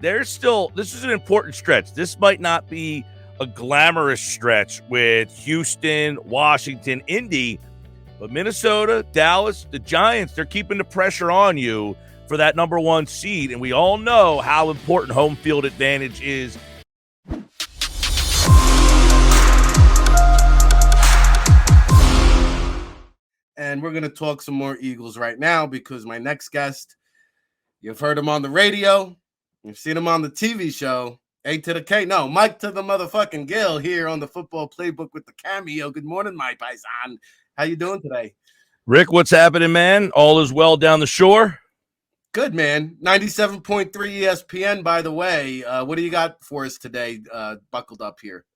this is an important stretch. This might not be a glamorous stretch with Houston, Washington, Indy, but Minnesota, Dallas, the Giants, they're keeping the pressure on you for that number one seed. And we all know how important home field advantage is. And we're going to talk some more Eagles right now because my next guest, you've heard him on the radio. You've seen him on the TV show. A to the K. No, Mike to the motherfucking Gill here on the Football Playbook with the cameo. Good morning, my paisan. How you doing today? Rick, what's happening, man? All is well down the shore? Good, man. 97.3 ESPN, by the way. What do you got for us today, buckled up here?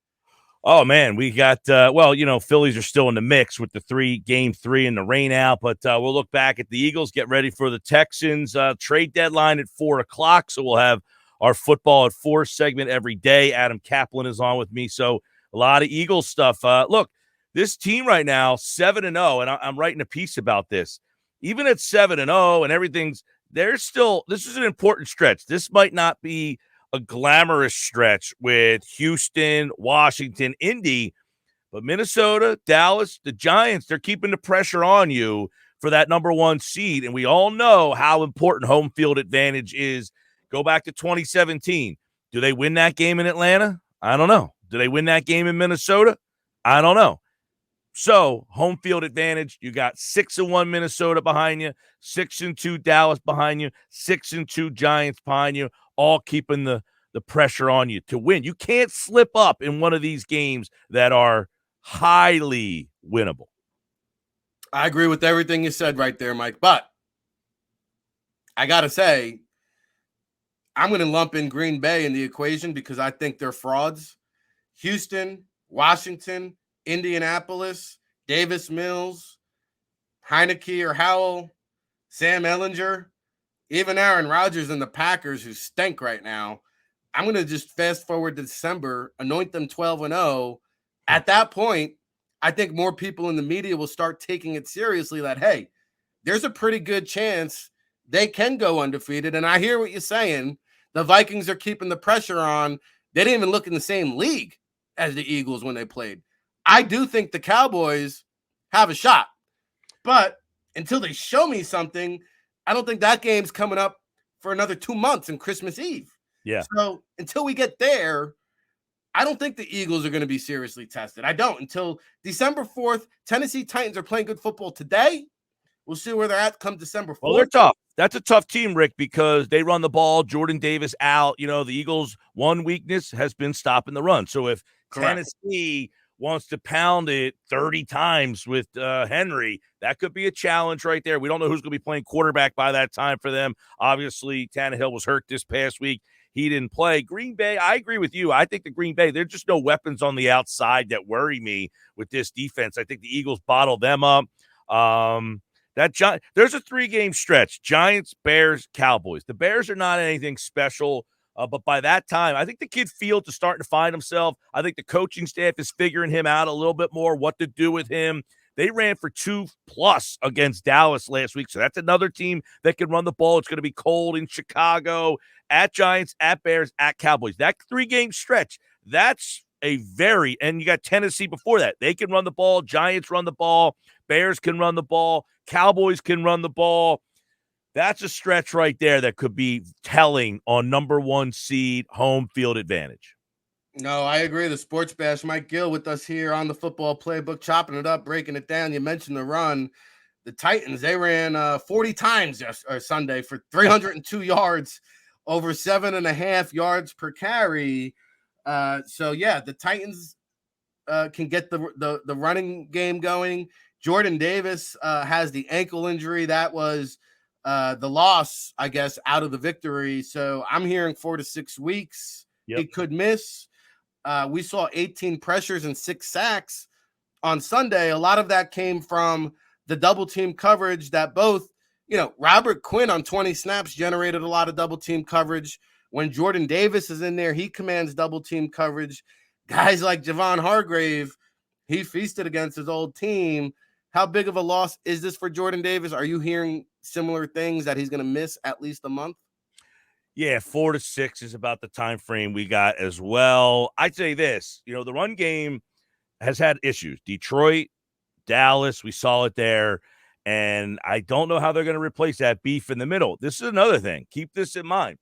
Oh, man, we got, Phillies are still in the mix with the game three and the rain out, but we'll look back at the Eagles, get ready for the Texans. Trade deadline at 4 o'clock, so we'll have our Football at 4 segment every day. Adam Kaplan is on with me, so a lot of Eagles stuff. Look, this team right now, 7-0, and I'm writing a piece about this. Even at 7-0 and everything's, this is an important stretch. This might not be a glamorous stretch with Houston, Washington, Indy, but Minnesota, Dallas, the Giants, they're keeping the pressure on you for that number one seed. And we all know how important home field advantage is. Go back to 2017. Do they win that game in Atlanta? I don't know. Do they win that game in Minnesota? I don't know. So, home field advantage, you got 6-1 Minnesota behind you, 6-2 Dallas behind you, 6-2 Giants behind you, all keeping the pressure on you to win. You can't slip up in one of these games that are highly winnable. I agree with everything you said right there, Mike. But I got to say, I'm going to lump in Green Bay in the equation because I think they're frauds. Houston, Washington, Indianapolis, Davis Mills, Heineke or Howell, Sam Ehlinger, even Aaron Rodgers and the Packers, who stink right now. I'm going to just fast forward to December, anoint them 12-0. At that point, I think more people in the media will start taking it seriously that, hey, there's a pretty good chance they can go undefeated. And I hear what you're saying. The Vikings are keeping the pressure on. They didn't even look in the same league as the Eagles when they played. I do think the Cowboys have a shot. But until they show me something, I don't think that game's coming up for another 2 months and Christmas Eve. Yeah. So until we get there, I don't think the Eagles are going to be seriously tested. I don't. Until December 4th, Tennessee Titans are playing good football today. We'll see where they're at come December 4th. Well, they're tough. That's a tough team, Rick, because they run the ball. Jordan Davis out. You know, the Eagles' one weakness has been stopping the run. So if Tennessee wants to pound it 30 times with Henry, that could be a challenge right there. We don't know who's going to be playing quarterback by that time for them. Obviously, Tannehill was hurt this past week. He didn't play. Green Bay, I agree with you. I think the Green Bay, there's just no weapons on the outside that worry me with this defense. I think the Eagles bottle them up. There's a 3-game stretch. Giants, Bears, Cowboys. The Bears are not anything special. But by that time, I think the kid Fields is starting to find himself. I think the coaching staff is figuring him out a little bit more, what to do with him. They ran for 2+ against Dallas last week, so that's another team that can run the ball. It's going to be cold in Chicago, at Giants, at Bears, at Cowboys. That 3-game stretch, that's and you got Tennessee before that. They can run the ball. Giants run the ball. Bears can run the ball. Cowboys can run the ball. That's a stretch right there that could be telling on number one seed home field advantage. No, I agree. The Sports Bash, Mike Gill with us here on the Football Playbook, chopping it up, breaking it down. You mentioned the run. The Titans, they ran 40 times Sunday for 302 yards, over 7.5 yards per carry. The Titans can get the running game going. Jordan Davis has the ankle injury. That was the loss, I guess, out of the victory. So I'm hearing 4 to 6 weeks. Yep. He could miss. We saw 18 pressures and 6 sacks on Sunday. A lot of that came from the double team coverage that both, Robert Quinn on 20 snaps generated a lot of double team coverage. When Jordan Davis is in there, he commands double team coverage. Guys like Javon Hargrave, he feasted against his old team. How big of a loss is this for Jordan Davis? Are you hearing similar things that he's going to miss at least a month? Yeah, 4 to 6 is about the time frame we got as well. I'd say this, the run game has had issues. Detroit, Dallas, we saw it there. And I don't know how they're going to replace that beef in the middle. This is another thing. Keep this in mind.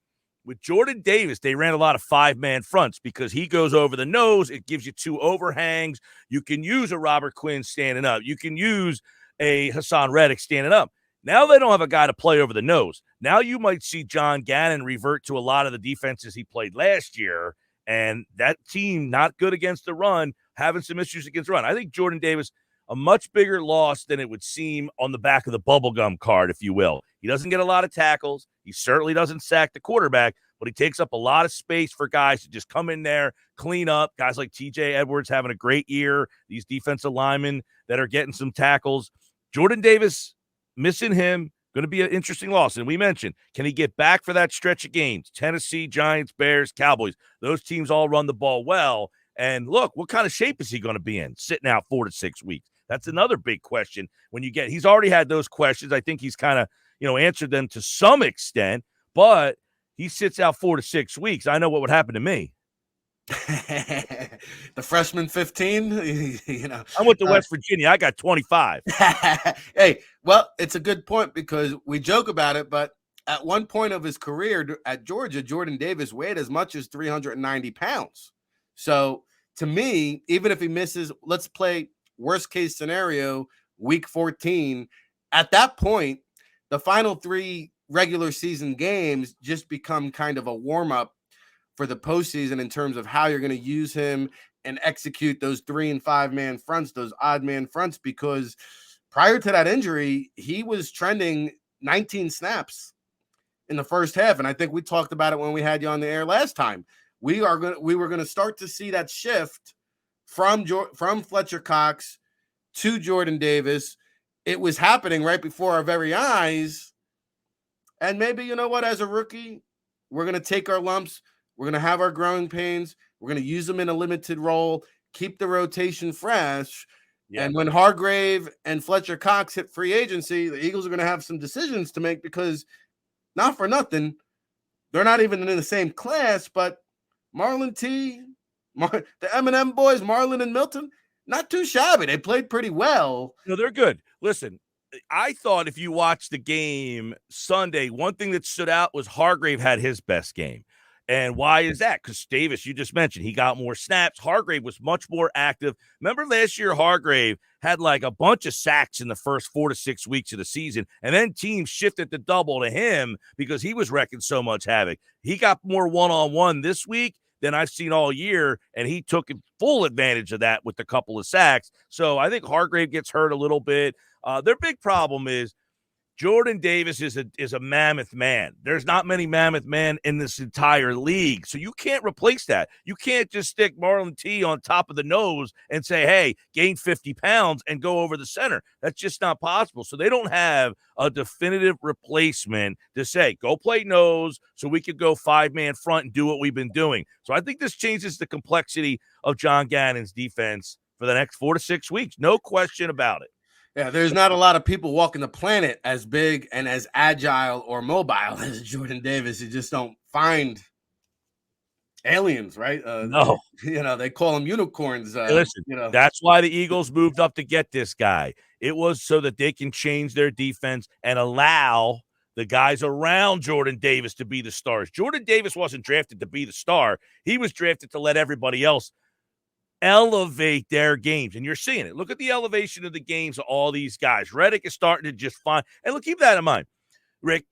With Jordan Davis, they ran a lot of five-man fronts because he goes over the nose. It gives you two overhangs. You can use a Robert Quinn standing up. You can use a Hassan Reddick standing up. Now they don't have a guy to play over the nose. Now you might see John Gannon revert to a lot of the defenses he played last year, and that team not good against the run, having some issues against the run. I think Jordan Davis, a much bigger loss than it would seem on the back of the bubblegum card, if you will. He doesn't get a lot of tackles. He certainly doesn't sack the quarterback, but he takes up a lot of space for guys to just come in there, clean up. Guys like TJ Edwards having a great year. These defensive linemen that are getting some tackles. Jordan Davis, missing him, going to be an interesting loss. And we mentioned, can he get back for that stretch of games? Tennessee, Giants, Bears, Cowboys. Those teams all run the ball well. And look, what kind of shape is he going to be in sitting out 4 to 6 weeks? That's another big question. He's already had those questions. I think he's kind of, answered them to some extent, but he sits out 4 to 6 weeks. I know what would happen to me. The freshman 15, I went to West Virginia. I got 25. Hey, well, it's a good point because we joke about it, but at one point of his career at Georgia, Jordan Davis weighed as much as 390 pounds. So to me, even if he misses, let's play worst case scenario, week 14, at that point, the final 3 regular season games just become kind of a warm-up for the postseason in terms of how you're going to use him and execute those 3 and 5 man fronts, those odd man fronts, because prior to that injury, he was trending 19 snaps in the first half. And I think we talked about it when we had you on the air last time. We were going to start to see that shift from Fletcher Cox to Jordan Davis. It was happening right before our very eyes. And maybe, as a rookie, we're going to take our lumps. We're going to have our growing pains. We're going to use them in a limited role, keep the rotation fresh. Yeah. And when Hargrave and Fletcher Cox hit free agency, the Eagles are going to have some decisions to make because, not for nothing, they're not even in the same class, but Marlon T, the M&M boys, Marlon and Milton, not too shabby. They played pretty well. No, they're good. Listen, I thought if you watched the game Sunday, one thing that stood out was Hargrave had his best game. And why is that? Because Davis, you just mentioned, he got more snaps. Hargrave was much more active. Remember last year, Hargrave had like a bunch of sacks in the first 4 to 6 weeks of the season, and then teams shifted the double to him because he was wrecking so much havoc. He got more one-on-one this week than I've seen all year, and he took full advantage of that with a couple of sacks. So I think Hargrave gets hurt a little bit. Their big problem is Jordan Davis is a mammoth man. There's not many mammoth men in this entire league, so you can't replace that. You can't just stick Marlon T on top of the nose and say, hey, gain 50 pounds and go over the center. That's just not possible. So they don't have a definitive replacement to say, go play nose so we could go 5-man front and do what we've been doing. So I think this changes the complexity of John Gannon's defense for the next 4 to 6 weeks. No question about it. Yeah, there's not a lot of people walking the planet as big and as agile or mobile as Jordan Davis. You just don't find aliens, right? No. They call them unicorns. Listen, that's why the Eagles moved up to get this guy. It was so that they can change their defense and allow the guys around Jordan Davis to be the stars. Jordan Davis wasn't drafted to be the star. He was drafted to let everybody else elevate their games, and you're seeing it. Look at the elevation of the games of all these guys. Reddick is starting to just find, and look, keep that in mind, Rick.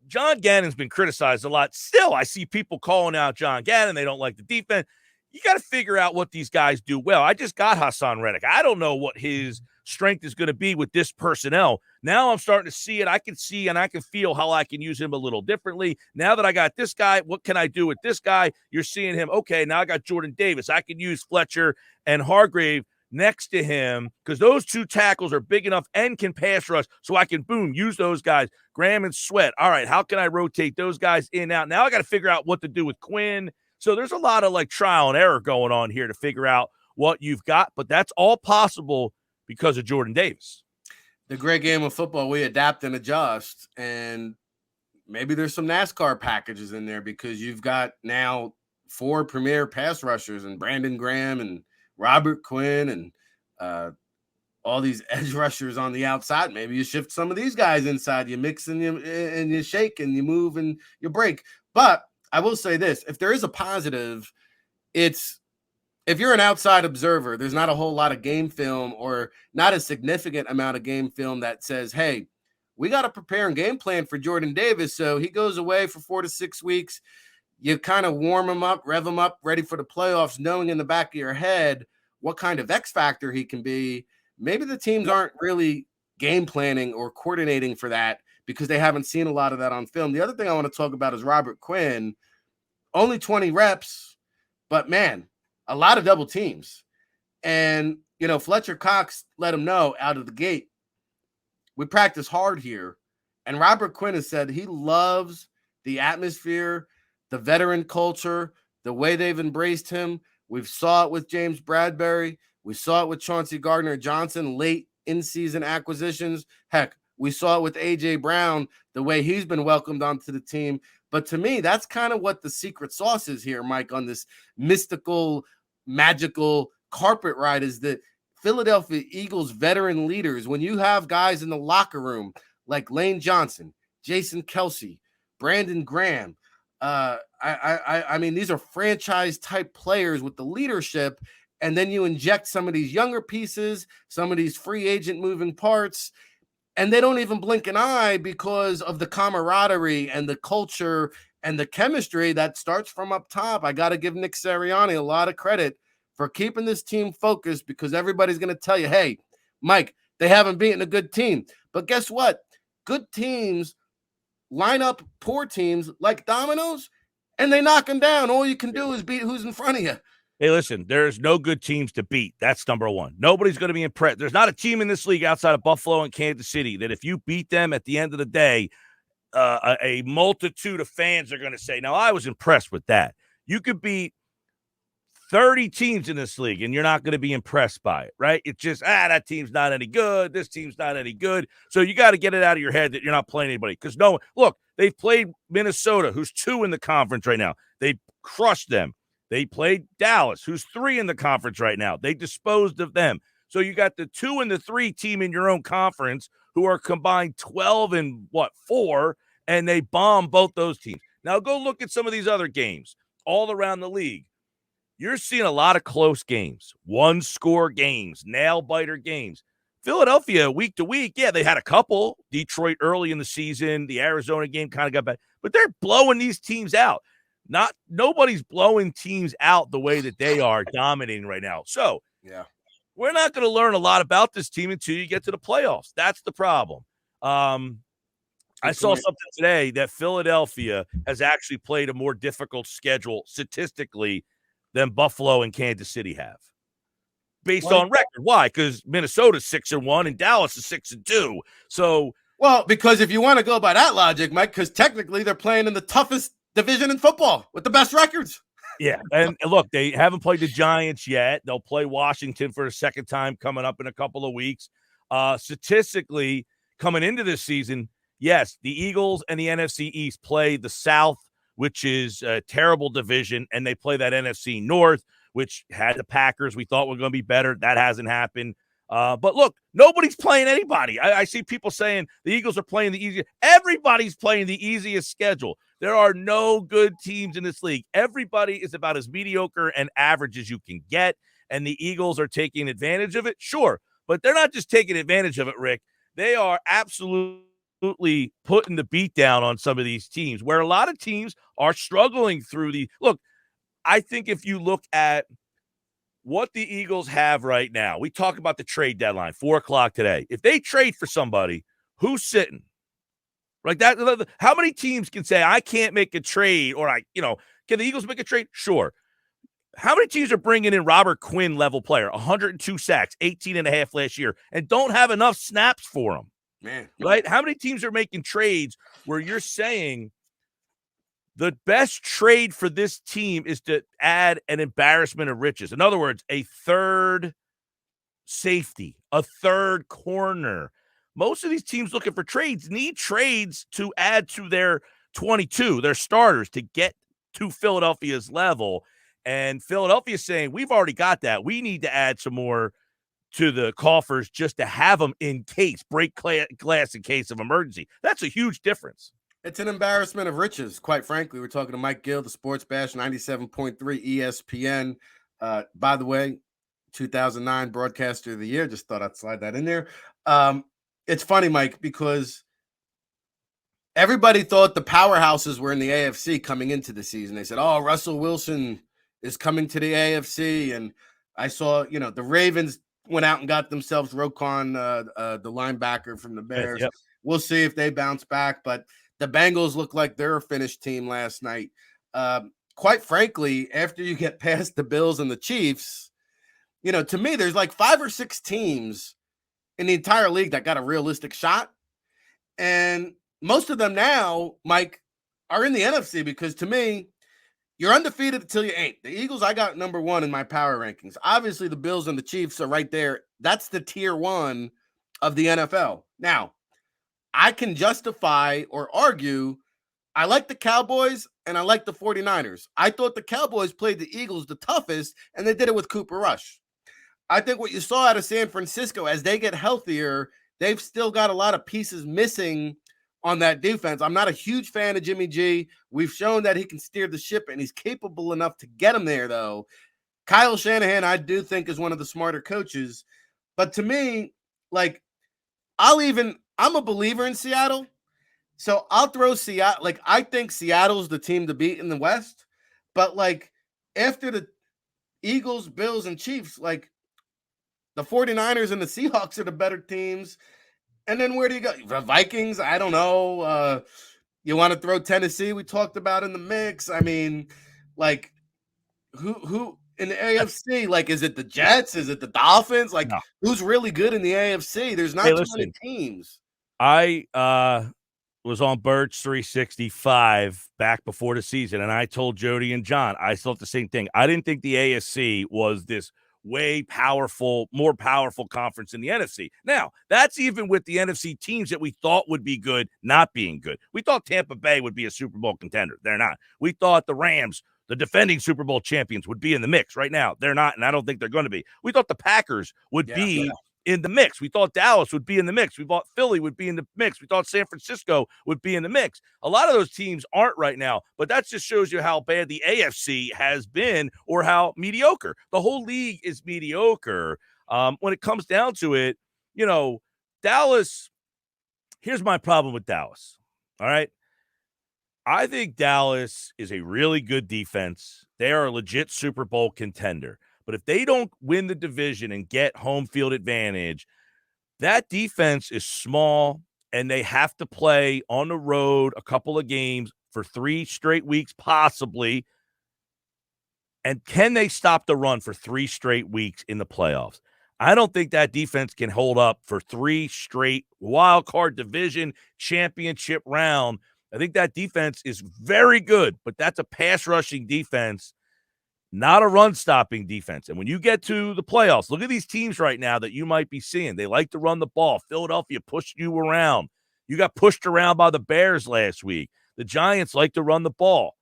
John Gannon's been criticized a lot. Still, I see people calling out John Gannon. They don't like the defense. You got to figure out what these guys do well. I just got Hassan Reddick. I don't know what his strength is going to be with this personnel. Now I'm starting to see it. I can see and I can feel how I can use him a little differently. Now that I got this guy, what can I do with this guy? You're seeing him. Okay, now I got Jordan Davis. I can use Fletcher and Hargrave next to him because those two tackles are big enough and can pass rush, so I can, use those guys. Graham and Sweat. All right, how can I rotate those guys in and out? Now I got to figure out what to do with Quinn. So there's a lot of trial and error going on here to figure out what you've got, but that's all possible because of Jordan Davis. The great game of football, we adapt and adjust. And, maybe there's some NASCAR packages in there because you've got now 4 premier pass rushers and Brandon Graham and Robert Quinn and all these edge rushers on the outside. Maybe you shift some of these guys inside, you mix and you shake and you move and you break. But I will say this, if there is a positive, it's if you're an outside observer, there's not a whole lot of game film or not a significant amount of game film that says, hey, we got to prepare and game plan for Jordan Davis. So he goes away for 4 to 6 weeks. You kind of warm him up, rev him up, ready for the playoffs, knowing in the back of your head what kind of X factor he can be. Maybe the teams aren't really game planning or coordinating for that because they haven't seen a lot of that on film. The other thing I want to talk about is Robert Quinn. Only 20 reps, but man, a lot of double teams. And, Fletcher Cox let him know out of the gate, we practice hard here. And Robert Quinn has said he loves the atmosphere, the veteran culture, the way they've embraced him. We've saw it with James Bradbury. We saw it with Chauncey Gardner-Johnson, late in-season acquisitions. Heck, we saw it with A.J. Brown, the way he's been welcomed onto the team. But to me, that's kind of what the secret sauce is here, Mike, on this mystical, magical carpet ride is that Philadelphia Eagles veteran leaders, when you have guys in the locker room like Lane Johnson, Jason Kelsey, Brandon Graham, I mean, these are franchise-type players with the leadership, and then you inject some of these younger pieces, some of these free agent moving parts, and they don't even blink an eye because of the camaraderie and the culture and the chemistry that starts from up top. I got to give Ric Serritella a lot of credit for keeping this team focused because everybody's going to tell you, hey, Mike, they haven't beaten a good team. But guess what? Good teams line up poor teams like dominoes, and they knock them down. All you can do is beat who's in front of you. Hey, listen, there's no good teams to beat. That's number one. Nobody's going to be impressed. There's not a team in this league outside of Buffalo and Kansas City that if you beat them at the end of the day, a multitude of fans are going to say, now, I was impressed with that. You could beat 30 teams in this league, and you're not going to be impressed by it, right? It's just, that team's not any good. This team's not any good. So you got to get it out of your head that you're not playing anybody. Because look, they've played Minnesota, who's 2 in the conference right now. They crushed them. They played Dallas, who's 3 in the conference right now. They disposed of them. So you got the 2 and the 3 team in your own conference who are combined 12 and 4, and they bomb both those teams. Now go look at some of these other games all around the league. You're seeing a lot of close games, 1-score games, nail-biter games. Philadelphia, week to week, yeah, they had a couple. Detroit early in the season, the Arizona game kind of got back. But they're blowing these teams out. Nobody's blowing teams out the way that they are dominating right now. So, yeah, we're not going to learn a lot about this team until you get to the playoffs. That's the problem. I saw something today that Philadelphia has actually played a more difficult schedule statistically than Buffalo and Kansas City have, based on record. Why? Because Minnesota's 6-1 and Dallas is 6-2. So, well, because if you want to go by that logic, Mike, because technically they're playing in the toughest division in football with the best records. Yeah, and look, they haven't played the Giants yet. They'll play Washington for a second time coming up in a couple of weeks. Statistically, coming into this season, yes, the Eagles and the NFC East play the South, which is a terrible division, and they play that NFC North, which had the Packers we thought were going to be better. That hasn't happened. But look, nobody's playing anybody. I see people saying the Eagles are playing the easiest. Everybody's playing the easiest schedule. There are no good teams in this league. Everybody is about as mediocre and average as you can get, and the Eagles are taking advantage of it. Sure, but they're not just taking advantage of it, Rick. They are absolutely putting the beat down on some of these teams, where a lot of teams are struggling through the – look, I think if you look at what the Eagles have right now, we talk about the trade deadline, 4 o'clock today. If they trade for somebody, who's sitting? Like that, how many teams can say, I can't make a trade, or can the Eagles make a trade? Sure. How many teams are bringing in Robert Quinn level player, 102 sacks, 18.5 last year, and don't have enough snaps for him? Man, right? How many teams are making trades where you're saying the best trade for this team is to add an embarrassment of riches? In other words, a third safety, a third corner. Most of these teams looking for trades need trades to add to their 22, their starters, to get to Philadelphia's level. And Philadelphia's saying, we've already got that. We need to add some more to the coffers just to have them in case, break glass in case of emergency. That's a huge difference. It's an embarrassment of riches, quite frankly. We're talking to Mike Gill, the Sports Bash, 97.3 ESPN. By the way, 2009 Broadcaster of the Year. Just thought I'd slide that in there. It's funny, Mike, because everybody thought the powerhouses were in the AFC coming into the season. They said, oh, Russell Wilson is coming to the AFC. And I saw, the Ravens went out and got themselves Roquan, the linebacker from the Bears. Yep. We'll see if they bounce back. But the Bengals look like they're a finished team last night. Quite frankly, after you get past the Bills and the Chiefs, to me, there's like 5 or 6 teams in the entire league that got a realistic shot. And most of them now, Mike, are in the NFC because to me, you're undefeated until you ain't. The Eagles, I got number 1 in my power rankings. Obviously, the Bills and the Chiefs are right there. That's the tier 1 of the NFL. Now, I can justify or argue I like the Cowboys and I like the 49ers. I thought the Cowboys played the Eagles the toughest, and they did it with Cooper Rush. I think what you saw out of San Francisco, as they get healthier, they've still got a lot of pieces missing on that defense. I'm not a huge fan of Jimmy G. We've shown that he can steer the ship, and he's capable enough to get him there, though. Kyle Shanahan, I do think, is one of the smarter coaches. But to me, I'm a believer in Seattle. So I'll throw Seattle. I think Seattle's the team to beat in the West. But, after the Eagles, Bills, and Chiefs, the 49ers and the Seahawks are the better teams. And then where do you go? The Vikings? I don't know. You want to throw Tennessee? We talked about in the mix. I mean, who in the AFC? Is it the Jets? Is it the Dolphins? No. Who's really good in the AFC? There's not too many teams. I was on Birch 365 back before the season, and I told Jody and John, I thought the same thing. I didn't think the AFC was this more powerful conference in the NFC. Now, that's even with the NFC teams that we thought would be good not being good. We thought Tampa Bay would be a Super Bowl contender. They're not. We thought the Rams, the defending Super Bowl champions, would be in the mix. Right now, they're not, and I don't think they're going to be. We thought the Packers would be in the mix. We thought Dallas would be in the mix. We thought Philly would be in the mix. We thought San Francisco would be in the mix. A lot of those teams aren't right now, but that just shows you how bad the AFC has been or how mediocre. The whole league is mediocre. When it comes down to it, Dallas, here's my problem with Dallas. All right. I think Dallas is a really good defense. They are a legit Super Bowl contender. But if they don't win the division and get home field advantage, that defense is small, and they have to play on the road a couple of games for 3 straight weeks, possibly. And can they stop the run for 3 straight weeks in the playoffs? I don't think that defense can hold up for 3 straight wild card division championship round. I think that defense is very good, but that's a pass rushing defense, not a run-stopping defense. And when you get to the playoffs, look at these teams right now that you might be seeing. They like to run the ball. Philadelphia pushed you around. You got pushed around by the Bears last week. The Giants like to run the ball.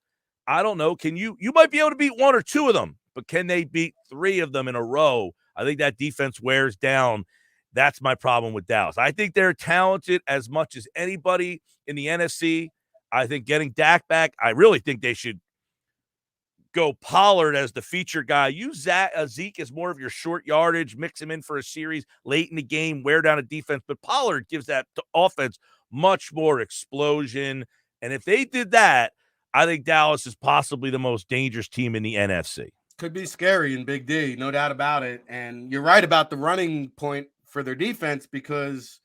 I don't know. You might be able to beat 1 or 2 of them, but can they beat 3 of them in a row? I think that defense wears down. That's my problem with Dallas. I think they're talented as much as anybody in the NFC. I think getting Dak back, I really think they should go Pollard as the feature guy. Use Zeke as more of your short yardage, mix him in for a series late in the game, wear down a defense. But Pollard gives that offense much more explosion. And if they did that, I think Dallas is possibly the most dangerous team in the NFC. Could be scary in Big D, no doubt about it. And you're right about the running point for their defense because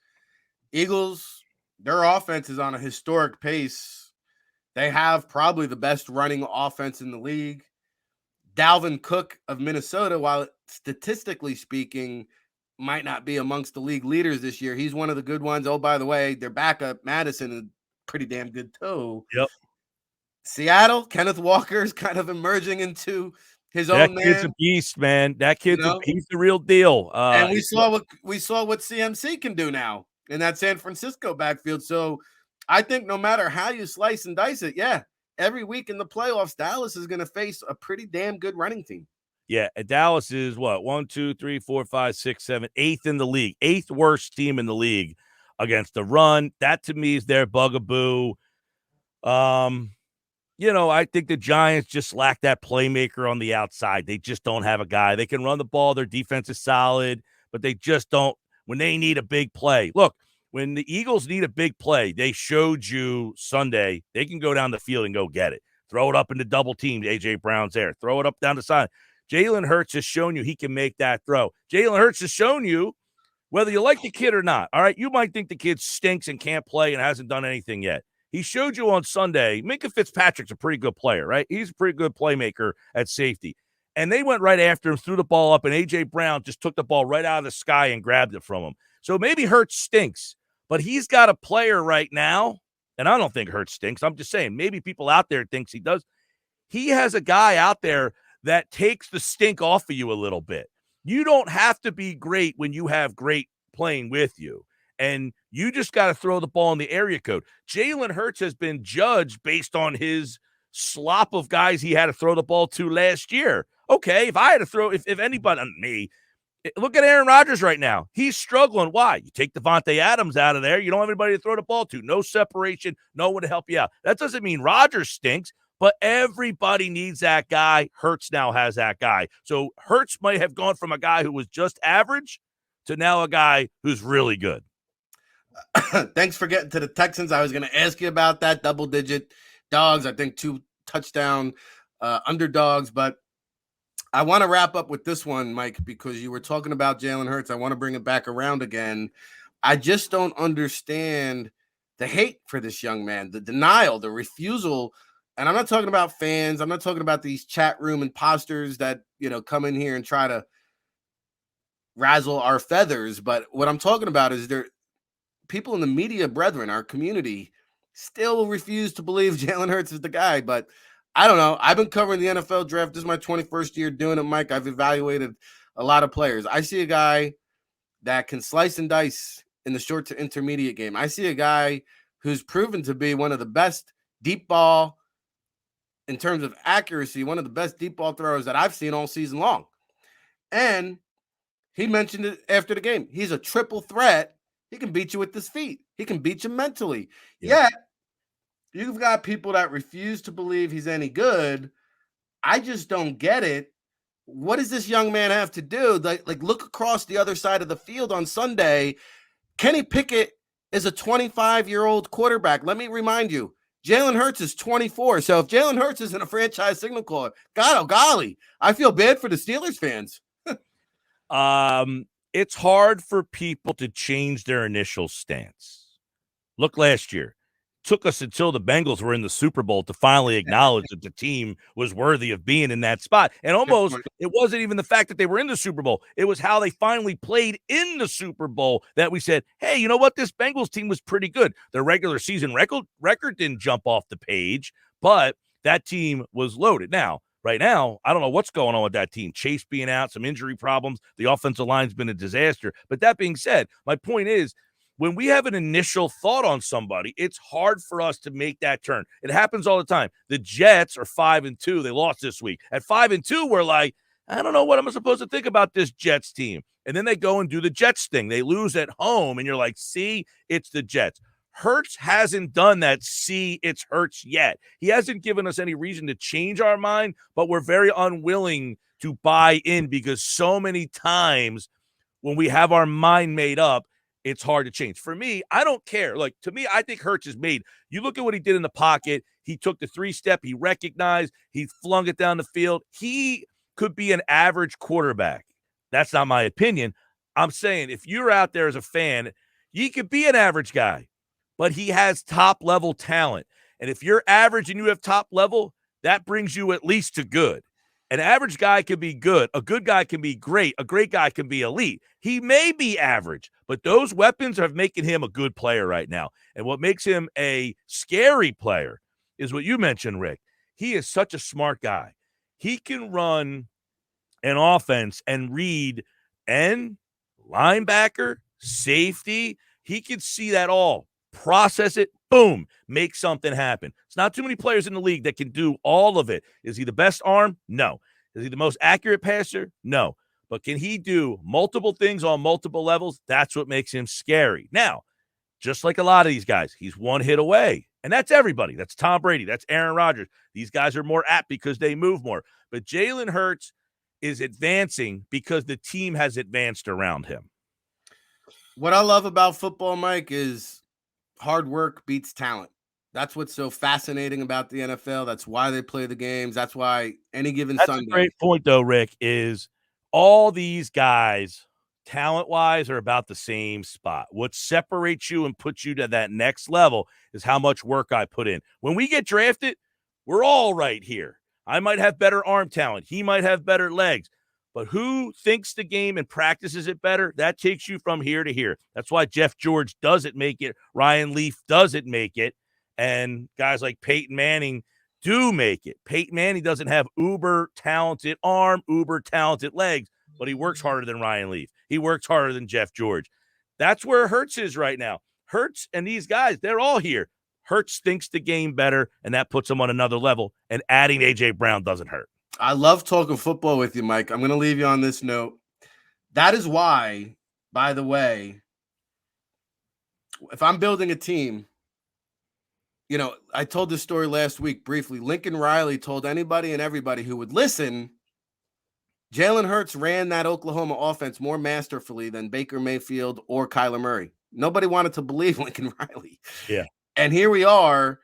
Eagles, their offense is on a historic pace. They have probably the best running offense in the league. Dalvin Cook of Minnesota, while statistically speaking, might not be amongst the league leaders this year, he's one of the good ones. Oh, by the way, their backup, Madison, is pretty damn good too. Yep. Seattle, Kenneth Walker is kind of emerging into his own man. That kid's a beast, man. That kid's he's the real deal. And we saw what CMC can do now in that San Francisco backfield. So I think no matter how you slice and dice it, yeah, every week in the playoffs, Dallas is going to face a pretty damn good running team. Yeah, Dallas is what? 1, 2, 3, 4, 5, 6, 7, eighth in the league. Eighth worst team in the league against the run. That to me is their bugaboo. I think the Giants just lack that playmaker on the outside. They just don't have a guy. They can run the ball. Their defense is solid, but they just don't when they need a big play. Look, when the Eagles need a big play, they showed you Sunday, they can go down the field and go get it. Throw it up into double teams. A.J. Brown's there. Throw it up down the side. Jalen Hurts has shown you he can make that throw. Jalen Hurts has shown you whether you like the kid or not. All right, you might think the kid stinks and can't play and hasn't done anything yet. He showed you on Sunday, Minkah Fitzpatrick's a pretty good player, right? He's a pretty good playmaker at safety. And they went right after him, threw the ball up, and A.J. Brown just took the ball right out of the sky and grabbed it from him. So maybe Hurts stinks, but he's got a player right now, and I don't think Hurts stinks. I'm just saying maybe people out there thinks he does. He has a guy out there that takes the stink off of you a little bit. You don't have to be great when you have great playing with you. And you just got to throw the ball in the area code. Jalen Hurts has been judged based on his slop of guys he had to throw the ball to last year. Okay, if I had to throw, if anybody, me, look at Aaron Rodgers right now. He's struggling. Why? You take Devonta Adams out of there. You don't have anybody to throw the ball to. No separation. No one to help you out. That doesn't mean Rodgers stinks, but everybody needs that guy. Hurts now has that guy. So Hurts might have gone from a guy who was just average to now a guy who's really good. Thanks for getting to the Texans. I was going to ask you about that double-digit dogs. I think 2 touchdown underdogs, but I want to wrap up with this one, Mike, because you were talking about Jalen Hurts. I want to bring it back around again. I just don't understand the hate for this young man, the denial, the refusal. And I'm not talking about fans. I'm not talking about these chat room imposters that, come in here and try to razzle our feathers. But what I'm talking about is people in the media, brethren, our community, still refuse to believe Jalen Hurts is the guy. But I don't know. I've been covering the NFL draft. This is my 21st year doing it, Mike. I've evaluated a lot of players. I see a guy that can slice and dice in the short to intermediate game. I see a guy who's proven to be one of the best deep ball, in terms of accuracy, one of the best deep ball throwers that I've seen all season long. And he mentioned it after the game. He's a triple threat. He can beat you with his feet. He can beat you mentally. Yeah. Yet, you've got people that refuse to believe he's any good. I just don't get it. What does this young man have to do? Like look across the other side of the field on Sunday. Kenny Pickett is a 25-year-old quarterback. Let me remind you, Jalen Hurts is 24. So if Jalen Hurts isn't a franchise signal caller, God, oh golly, I feel bad for the Steelers fans. It's hard for people to change their initial stance. Look last year. Took us until the Bengals were in the Super Bowl to finally acknowledge that the team was worthy of being in that spot. And almost it wasn't even the fact that they were in the Super Bowl. It was how they finally played in the Super Bowl that we said, hey, you know what? This Bengals team was pretty good. Their regular season record didn't jump off the page, but that team was loaded. Now, right now, I don't know what's going on with that team. Chase being out, some injury problems. The offensive line's been a disaster. But that being said, my point is, when we have an initial thought on somebody, it's hard for us to make that turn. It happens all the time. The Jets are 5-2. They lost this week. At 5-2, we're like, I don't know what I'm supposed to think about this Jets team. And then they go and do the Jets thing. They lose at home, and you're like, see, it's the Jets. Hurts hasn't done that. See, it's Hurts yet. He hasn't given us any reason to change our mind, but we're very unwilling to buy in because so many times when we have our mind made up, it's hard to change. For me, I don't care. Like, to me, I think Hurts is made. You look at what he did in the pocket. He took the 3-step. He recognized. He flung it down the field. He could be an average quarterback. That's not my opinion. I'm saying if you're out there as a fan, he could be an average guy, but he has top-level talent. And if you're average and you have top level, that brings you at least to good. An average guy can be good. A good guy can be great. A great guy can be elite. He may be average, but those weapons are making him a good player right now. And what makes him a scary player is what you mentioned, Rick. He is such a smart guy. He can run an offense and read end, linebacker, safety. He can see that all. process it, boom, make something happen. It's not too many players in the league that can do all of it. Is he the best arm? No. Is he the most accurate passer? No. But can he do multiple things on multiple levels? That's what makes him scary. Now, just like a lot of these guys, he's one hit away. And that's everybody. That's Tom Brady. That's Aaron Rodgers. These guys are more apt because they move more. But Jalen Hurts is advancing because the team has advanced around him. What I love about football, Mike, is hard work beats talent. That's what's so fascinating about the NFL. That's why they play the games. That's why any given That's Sunday. a great point, though, Rick, is all these guys, talent-wise, are about the same spot. What separates you and puts you to that next level is how much work I put in. When we get drafted, we're all right here. I might have better arm talent. He might have better legs. But who thinks the game and practices it better, that takes you from here to here. That's why Jeff George doesn't make it. Ryan Leaf doesn't make it. And guys like Peyton Manning do make it. Peyton Manning doesn't have uber-talented arm, uber-talented legs, but he works harder than Ryan Leaf. He works harder than Jeff George. That's where Hurts is right now. Hurts and these guys, they're all here. Hurts thinks the game better, and that puts him on another level, and adding A.J. Brown doesn't hurt. I love talking football with you, Mike. I'm going to leave you on this note. That is why, by the way, if I'm building a team, you know, I told this story last week briefly. Lincoln Riley told anybody and everybody who would listen, Jalen Hurts ran that Oklahoma offense more masterfully than Baker Mayfield or Kyler Murray. Nobody wanted to believe Lincoln Riley. Yeah. And here we are.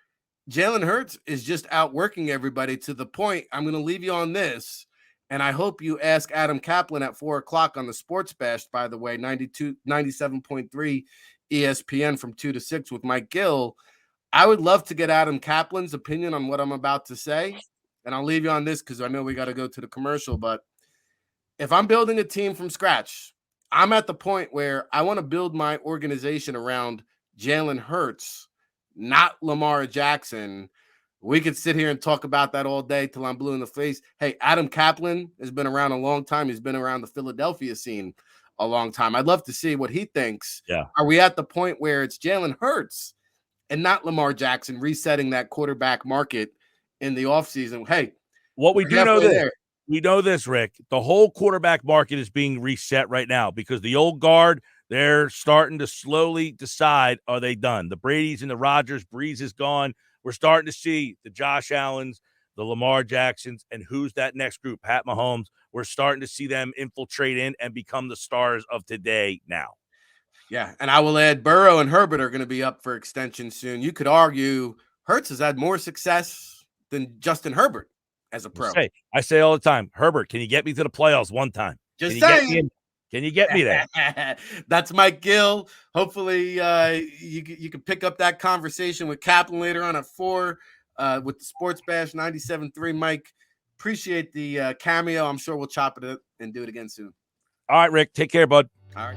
Jalen Hurts is just outworking everybody to the point. I'm going to leave you on this. And I hope you ask Adam Kaplan at 4:00 on the Sports Bash, by the way, 97.3 ESPN from 2 to 6 with Mike Gill. I would love to get Adam Kaplan's opinion on what I'm about to say. And I'll leave you on this because I know we got to go to the commercial. But if I'm building a team from scratch, I'm at the point where I want to build my organization around Jalen Hurts, not Lamar Jackson. We could sit here and talk about that all day till I'm blue in the face. Hey, Adam Kaplan has been around a long time. He's been around the Philadelphia scene a long time. I'd love to see what he thinks. Yeah. Are we at the point where it's Jalen Hurts and not Lamar Jackson resetting that quarterback market in the offseason? Hey, what we do know there. We know this, Rick. The whole quarterback market is being reset right now because the old guard, they're starting to slowly decide, are they done? The Bradys and the Rodgers, Breeze is gone. We're starting to see the Josh Allens, the Lamar Jacksons, and who's that next group? Pat Mahomes. We're starting to see them infiltrate in and become the stars of today now. Yeah, and I will add Burrow and Herbert are going to be up for extension soon. You could argue Hurts has had more success than Justin Herbert as a pro. I say all the time, Herbert, can you get me to the playoffs one time? Just saying. Can you get me there? That's Mike Gill. Hopefully you can pick up that conversation with Kaplan later on at 4 with the Sports Bash 97.3. Mike, appreciate the cameo. I'm sure we'll chop it up and do it again soon. All right, Rick. Take care, bud. All right.